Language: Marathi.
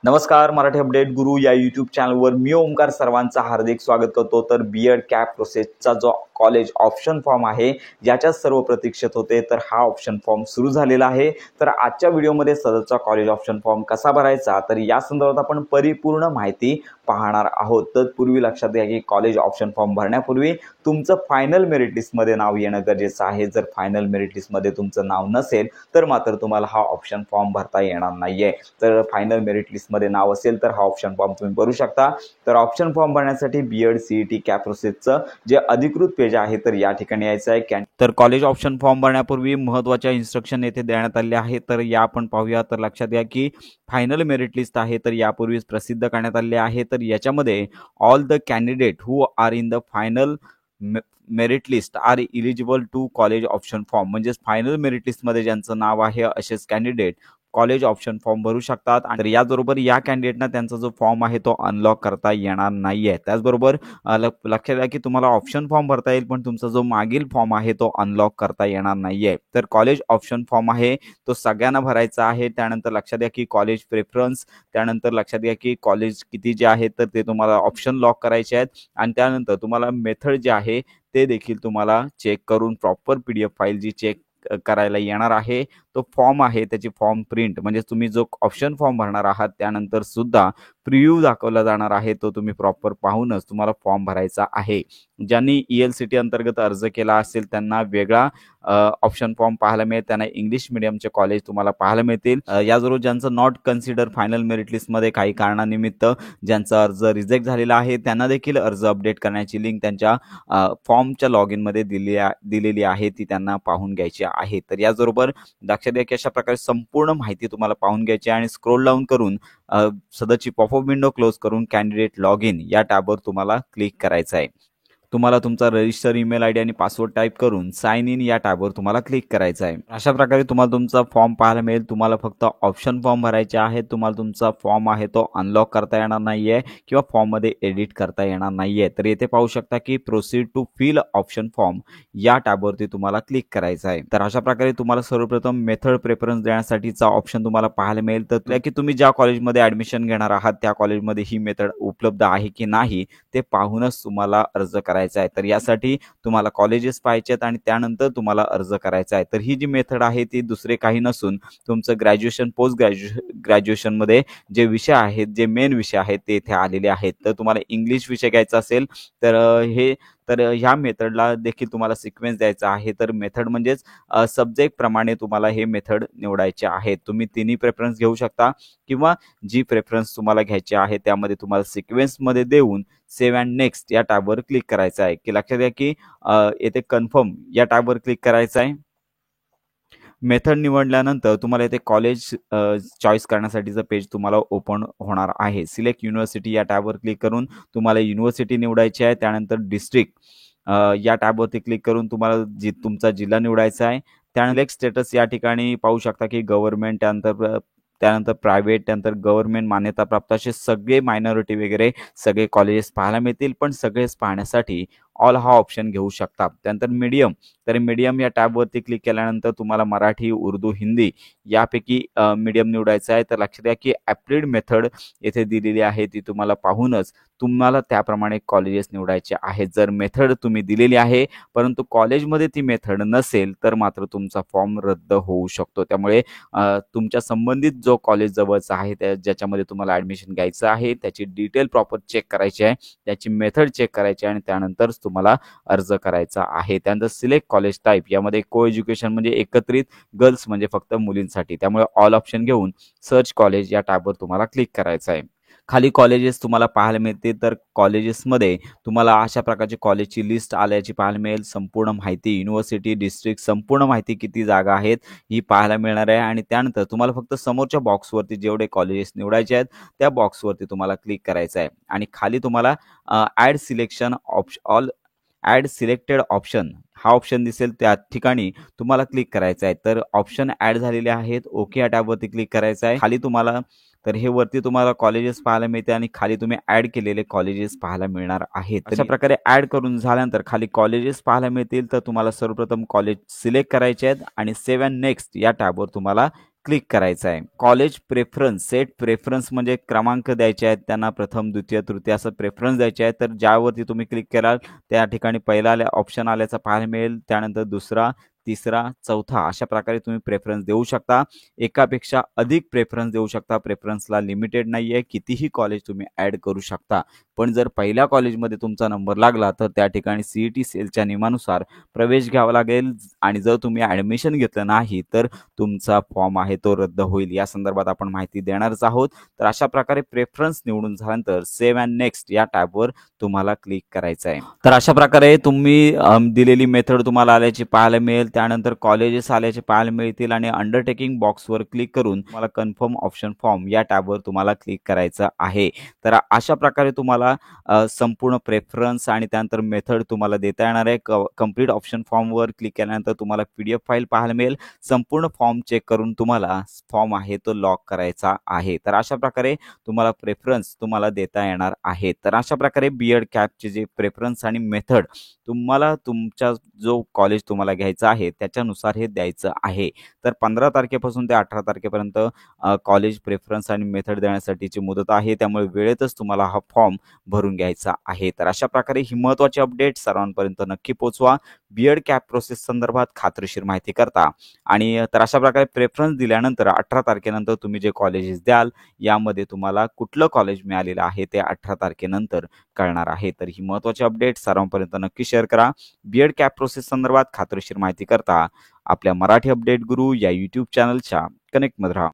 नमस्कार, मराठी अपडेट गुरु या यूट्यूब चॅनलवर मी ओमकार सर्वांचा हार्दिक स्वागत करतो। तर बीएड कॅप प्रोसेसचा जो कॉलेज ऑप्शन फॉर्म आहे याच्या सर्व प्रतीक्षित होते, तर हा ऑप्शन फॉर्म सुरू झालेला आहे। तर आजच्या व्हिडिओमध्ये सदरचा कॉलेज ऑप्शन फॉर्म कसा भरायचा तर या संदर्भात आपण परिपूर्ण माहिती पाहणार आहोत। तत्पूर्वी लक्षात घ्या की कॉलेज ऑप्शन फॉर्म भरण्यापूर्वी तुमचं फायनल मेरिट लिस्टमध्ये नाव येणं गरजेचं आहे। जर फायनल मेरिट लिस्टमध्ये तुमचं नाव नसेल तर मात्र तुम्हाला हा ऑप्शन फॉर्म भरता येणार नाहीये। तर फायनल मेरिट लिस्टमध्ये नाव असेल तर हा ऑप्शन फॉर्म तुम्ही भरू शकता। तर ऑप्शन फॉर्म भरण्यासाठी बीएड सीईटी कॅप प्रोसेसचं जे अधिकृत पेज आहे तर या ठिकाणी यायचं आहे। तर कॉलेज ऑप्शन फॉर्म भरण्यापूर्वी महत्त्वाच्या इन्स्ट्रक्शन येथे देण्यात आले आहे, तर या आपण पाहूया। तर लक्षात घ्या की फायनल मेरिट लिस्ट आहे तर यापूर्वीच प्रसिद्ध करण्यात आले आहे। तर याच्यामध्ये all the candidate who are in the final merit list are eligible to college option form, म्हणजे फायनल मेरिट लिस्टमध्ये ज्यांचं नाव आहे असेच कॅन्डिडेट कॉलेज ऑप्शन फॉर्म भरू शकतात। आणि याचबरोबर या कॅन्डिडेटना त्यांचा जो फॉर्म आहे तो अनलॉक करता येणार नाहीये। त्याचबरोबर लक्षात घ्या की तुम्हाला ऑप्शन फॉर्म भरता येईल पण तुमचा जो मागील फॉर्म आहे तो अनलॉक करता येणार नाहीये। तर कॉलेज ऑप्शन फॉर्म आहे तो सगळ्यांना भरायचा आहे। त्यानंतर लक्षात घ्या की कॉलेज प्रेफरन्स, त्यानंतर लक्षात घ्या की कॉलेज किती जे आहे तर ते तुम्हाला ऑप्शन लॉक करायचे आहेत। आणि त्यानंतर तुम्हाला मेथड जे आहे ते देखील तुम्हाला चेक करून प्रॉपर PDF फाईल जी चेक करायला येणार आहे तो फॉर्म आहे त्याची फॉर्म प्रिंट, म्हणजे तुम्ही जो ऑप्शन फॉर्म भरणार आहात त्यानंतर सुद्धा प्रिव्ह्यू दाखवला जाणार आहे तो तुम्ही प्रॉपर पाहूनच तुम्हाला फॉर्म भरायचा आहे। ज्यांनी ELCT अंतर्गत अर्ज केला असेल त्यांना वेगळा ऑप्शन फॉर्म पाहायला मिळेल, त्यांना इंग्लिश मीडियमचे कॉलेज तुम्हाला पाहायला मिळतील। याचबरोबर ज्यांचं नॉट कन्सिडर फायनल मेरिट लिस्टमध्ये काही कारणानिमित्त ज्यांचा अर्ज रिजेक्ट झालेला आहे त्यांना देखील अर्ज अपडेट करण्याची लिंक त्यांच्या फॉर्मच्या लॉग इनमध्ये दिलेली आहे, ती त्यांना पाहून घ्यायची आहे। तर याचबरोबर लक्षात घ्या की अशा प्रकारे संपूर्ण माहिती तुम्हाला पाहून घ्यायची आहे आणि स्क्रोल डाऊन करून सदरची पॉपअप विंडो क्लोज करून कॅन्डिडेट लॉग इन या टॅबवर तुम्हाला क्लिक करायचं आहे। तुम्हाला तुमचा रजिस्टर ईमेल आयडी आणि पासवर्ड टाईप करून साइन इन या टॅबवर तुम्हाला क्लिक करायचं आहे। अशा प्रकारे तुम्हाला तुमचा फॉर्म पाहायला मिळेल। तुम्हाला फक्त ऑप्शन फॉर्म भरायचे आहे, तुम्हाला तुमचा फॉर्म आहे तो अनलॉक करता येणार नाहीये किंवा फॉर्ममध्ये एडिट करता येणार नाहीये। तर येथे पाहू शकता की proceed to fill option form या टॅबवरती तुम्हाला क्लिक करायचं आहे। तर अशा प्रकारे तुम्हाला सर्वप्रथम मेथड प्रेफरन्स देण्यासाठीचा ऑप्शन तुम्हाला पाहायला मिळेल। तर की तुम्ही ज्या कॉलेजमध्ये ॲडमिशन घेणार आहात त्या कॉलेजमध्ये ही मेथड उपलब्ध आहे की नाही ते पाहूनच तुम्हाला अर्ज करायचा आहे। तर यासाठी तुम्हाला कॉलेजेस पाहायचे आहेत आणि त्यानंतर तुम्हाला अर्ज करायचा आहे। तर ही जी मेथड आहे ती दुसरे काही नसून तुमचं ग्रॅज्युएशन पोस्ट ग्रॅज्युएशनमध्ये जे विषय आहेत, जे मेन विषय आहेत ते इथे आलेले आहेत। तर तुम्हाला इंग्लिश विषय घ्यायचा असेल तर ह्या मेथडला देखील तुम्हाला सिक्वेन्स द्यायचा आहे। तर मेथड म्हणजेच सब्जेक्ट प्रमाणे तुम्हाला हे मेथड निवडायचे आहेत। तुम्ही तिन्ही प्रेफरन्स घेऊ शकता किंवा जी प्रेफरन्स तुम्हाला घ्यायची आहे त्यामध्ये तुम्हाला सिक्वेन्समध्ये देऊन सेव्ह अँड नेक्स्ट या टॅबवर क्लिक करायचं आहे। की लक्षात घ्या की येथे कन्फर्म या टॅबवर क्लिक करायचं आहे। मेथड निवडल्यानंतर तुम्हाला इथे कॉलेज चॉईस करण्यासाठीचं पेज तुम्हाला ओपन होणार आहे। सिलेक्ट युनिव्हर्सिटी या टॅबवर क्लिक करून तुम्हाला युनिव्हर्सिटी निवडायची आहे। त्यानंतर डिस्ट्रिक्ट या टॅबवरती क्लिक करून तुम्हाला तुमचा जिल्हा निवडायचा आहे। त्यानंतर स्टेटस या ठिकाणी पाहू शकता की गव्हर्नमेंट, त्यानंतर प्रायव्हेट, त्यानंतर गव्हर्नमेंट मान्यताप्राप्त असे सगळे मायनॉरिटी वगैरे सगळे कॉलेजेस पाहायला मिळतील। पण सगळेच पाहण्यासाठी ऑल हा ऑप्शन घेऊ शकता। त्यानंतर मीडियम, तर मीडियम या टॅबवरती क्लिक केल्यानंतर तुम्हाला मराठी, उर्दू, हिंदी यापैकी मीडियम निवडायचं आहे। तर लक्षात घ्या की ॲप्लाइड मेथड येथे दिलेली आहे ती तुम्हाला पाहूनच तुम्हाला त्याप्रमाणे कॉलेजेस निवडायचे आहेत। जर मेथड तुम्ही दिलेली आहे परंतु कॉलेजमध्ये ती मेथड नसेल तर मात्र तुमचा फॉर्म रद्द होऊ शकतो। त्यामुळे तुमच्या संबंधित जो कॉलेज जवळचा आहे ज्याच्यामध्ये तुम्हाला ॲडमिशन घ्यायचं आहे त्याची डिटेल प्रॉपर चेक करायची आहे, त्याची मेथड चेक करायची आहे आणि त्यानंतर तुम्हाला अर्ज करायचा आहे। त्यानंतर सिलेक्ट कॉलेज टाईप, यामध्ये को एज्युकेशन म्हणजे एकत्रित, गर्ल्स म्हणजे फक्त मुलींसाठी, त्यामुळे ऑल ऑप्शन घेऊन सर्च कॉलेज या टॅबवर तुम्हाला क्लिक करायचं आहे। खाली कॉलेजेस तुम्हाला पाहायला मिळते। तर कॉलेजेसमध्ये तुम्हाला अशा प्रकारची कॉलेजची लिस्ट आल्याची पाहायला मिळेल। संपूर्ण माहिती, युनिव्हर्सिटी, डिस्ट्रिक्ट, संपूर्ण माहिती किती जागा आहेत ही पाहायला मिळणार आहे। आणि त्यानंतर तुम्हाला फक्त समोरच्या बॉक्सवरती जेवढे कॉलेजेस निवडायचे आहेत त्या बॉक्सवरती तुम्हाला क्लिक करायचं आहे आणि खाली तुम्हाला add selection add selected option हा ऑप्शन दिसेल, त्या ठिकाणी तुम्हाला क्लिक करायचं आहे। तर ऑप्शन ॲड झालेले आहेत, ओके या टॅबवरती क्लिक करायचं आहे। खाली तुम्हाला हे वरती तुम्हाला कॉलेजेस पाहायला मिळते आणि खाली तुम्ही ॲड केलेले कॉलेजेस पाहायला मिळणार आहेत। अशा प्रकारे ॲड करून झाल्यानंतर खाली कॉलेजेस पाहायला मिळतील। तर तुम्हाला सर्वप्रथम कॉलेज सिलेक्ट करायचे आहेत आणि सेव्ह अँड नेक्स्ट या टॅबवर तुम्हाला क्लिक करायचं आहे. कॉलेज प्रेफरन्स, सेट प्रेफरन्स म्हणजे क्रमांक द्यायचे आहेत त्यांना, प्रथम, द्वितीय, तृतीय असं प्रेफरन्स द्यायचे आहेत. तर ज्यावरती तुम्ही क्लिक कराल त्या ठिकाणी पहिला ऑप्शन आल्याचं पाहायला मिळेल. त्यानंतर दुसरा, तिसरा, चौथा अशा प्रकारे तुम्ही प्रेफरन्स देऊ शकता. एकापेक्षा अधिक प्रेफरन्स देऊ शकता. प्रेफरन्सला लिमिटेड नाही आहे. कितीही कॉलेज तुम्ही ॲड करू शकता. पण जर पहिल्या कॉलेजमध्ये तुमचा नंबर लागला तर त्या ठिकाणी CET सेलच्या नियमानुसार प्रवेश घ्यावा लागेल आणि जर तुम्ही ॲडमिशन घेतलं नाही तर तुमचा फॉर्म आहे तो रद्द होईल. या संदर्भात आपण माहिती देणारच आहोत. तर अशा प्रकारे प्रेफरन्स निवडून झाल्यानंतर सेव्ह अँड नेक्स्ट या टॅबवर तुम्हाला क्लिक करायचं आहे. तर अशा प्रकारे तुम्ही दिलेली मेथड तुम्हाला आल्याची पाहायला मिळेल. त्यानंतर कॉलेजेस आल्याचे पाहायला मिळतील आणि अंडरटेकिंग बॉक्सवर क्लिक करून तुम्हाला कन्फर्म ऑप्शन फॉर्म या टॅबवर तुम्हाला क्लिक करायचं आहे. तर अशा प्रकारे तुम्हाला संपूर्ण प्रेफरन्स आणि त्यानंतर मेथड तुम्हाला देता येणार आहे. कंप्लीट ऑप्शन फॉर्मवर क्लिक केल्यानंतर तुम्हाला PDF फाईल पाहायला मिळेल. संपूर्ण फॉर्म चेक करून तुम्हाला फॉर्म आहे तो लॉक करायचा आहे. तर अशा प्रकारे तुम्हाला प्रेफरन्स तुम्हाला देता येणार आहे. तर अशा प्रकारे B.Ed कॅपचे जे प्रेफरन्स आणि मेथड तुम्हाला तुमच्या जो कॉलेज तुम्हाला घ्यायचं आहे त्याच्यानुसार हे द्यायचं आहे. तर 15 तारखेपासून ते 18 तारखेपर्यंत कॉलेज प्रेफरन्स आणि मेथड देण्यासाठीची मुदत आहे. त्यामुळे वेळेतच तुम्हाला हा फॉर्म भरून घ्यायचा आहे. तर अशा प्रकारे ही महत्त्वाची अपडेट सर्वांपर्यंत नक्की पोहोचवा. B.Ed कॅप प्रोसेस संदर्भात खात्रीशीर माहिती करता आणि तर अशा प्रकारे प्रेफरन्स दिल्यानंतर 18 तारखेनंतर तुम्ही जे कॉलेजेस द्याल यामध्ये तुम्हाला कुठलं कॉलेज मिळालेलं आहे ते 18 तारखेनंतर कळणार आहे. तर ही महत्त्वाची अपडेट सर्वांपर्यंत नक्की शेअर करा. B.Ed कॅप प्रोसेस संदर्भात खात्रीशीर माहिती करता आपल्या मराठी अपडेट गुरु या YouTube चॅनलच्या कनेक्टमध्ये राहा.